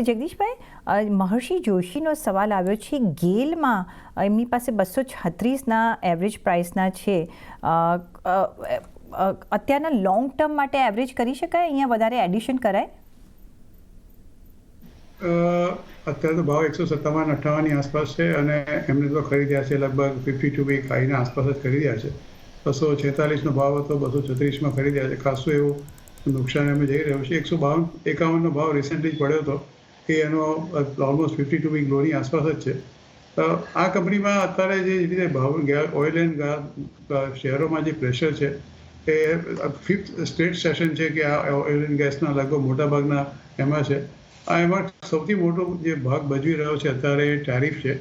જગદીશભાઈ, મહર્ષિ જોશીનો સવાલ આવ્યો છે. ગેલમાં એમની પાસે 236ના એવરેજ પ્રાઇસના છે. અત્યારના લોંગ ટર્મ માટે એવરેજ કરી શકાય? અહીંયા વધારે એડિશન કરાય? અત્યારે તો ભાવ 157-58ની આસપાસ છે અને એમને તો ખરીદ્યા છે લગભગ 52 વીક હાઈના આસપાસ જ ખરીદ્યા છે. 246નો ભાવ હતો, 236માં ખરીદ્યા છે. ખાસું એવું નુકસાન એમાં જઈ રહ્યું છે. 152-51નો ભાવ રિસેન્ટલી જ પડ્યો હતો એ એનો ઓલમોસ્ટ 52 વીક લોની આસપાસ જ છે. આ કંપનીમાં અત્યારે જે રીતે ભાવ ઓઇલ એન્ડ શેરોમાં જે પ્રેશર છે એ 5th સ્ટ્રેટ સેશન છે કે આ ઓઇલ એન્ડ ગેસના લગભગ મોટાભાગના એમાં છે. એમાં સૌથી મોટો જે ભાગ ભજવી રહ્યો છે અત્યારે ટેરિફ છે.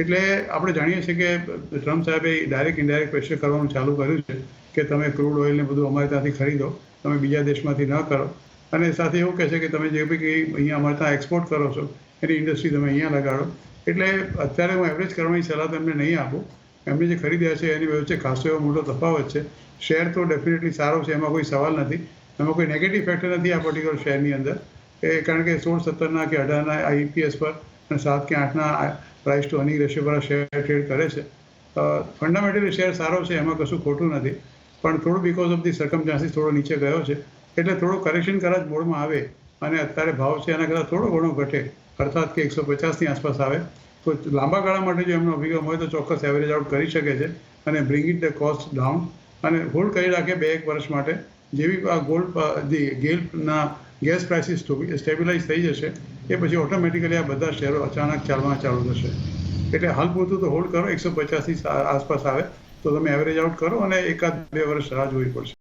એટલે આપણે જાણીએ છીએ કે ટ્રમ્પ સાહેબે ડાયરેક્ટ ઇનડાયરેક્ટ પ્રેશર કરવાનું ચાલુ કર્યું છે કે તમે ક્રૂડ ઓઇલને બધું અમારે ત્યાંથી ખરીદો, તમે બીજા દેશમાંથી ન કરો. અને સાથે એવું કહે છે કે તમે જે બી અહીંયા અમારે ત્યાં એક્સપોર્ટ કરો છો એની ઇન્ડસ્ટ્રી તમે અહીંયા લગાડો. એટલે અત્યારે હું એવરેજ કરવાની સલાહ તમને નહીં આપું. એમને જે ખરીદ્યા છે એની વચ્ચે ખાસો એવો મોટો તફાવત છે. શેર તો ડેફિનેટલી સારો છે, એમાં કોઈ સવાલ નથી. એમાં કોઈ નેગેટિવ ફેક્ટર નથી આ પર્ટિક્યુલર શેરની અંદર. કારણ કે 16-17ના કે 18ના આઈપીએસ પર અને 7 કે 8ના પ્રાઇસ ટુ અર્નિંગ રેશિયો પર શેર ટ્રેડ કરે છે. ફંડામેન્ટલી શેર સારો છે, એમાં કશું ખોટું નથી. પણ થોડું બિકોઝ ઓફ ધી સર્કમસ્ટાન્સીસ થોડો નીચે ગયો છે. એટલે થોડું કરેક્શન કદાચ મોડમાં આવે અને અત્યારે ભાવ છે એના કરતાં થોડો ઘણો ઘટે, અર્થાત કે 150ની આસપાસ આવે તો લાંબા ગાળા માટે જો એમનો અભિગમ હોય તો ચોક્કસ એવરેજ આઉટ કરી શકે છે અને bring it the cost down અને હોલ્ડ કરી રાખે 2-1 વર્ષ માટે. જેવી આ ગેલના ગેસ પ્રાઇસીસ સ્ટેબિલાઇઝ થઈ જશે એ પછી ઓટોમેટિકલી આ બધા શેરો અચાનક ચાલવા ચાલુ થશે. એટલે હાલ પૂરતું તો હોલ્ડ કરો. 150ની આસપાસ આવે તો તમે એવરેજ આઉટ કરો અને 1-2 વર્ષ રાહ જોવી પડશે.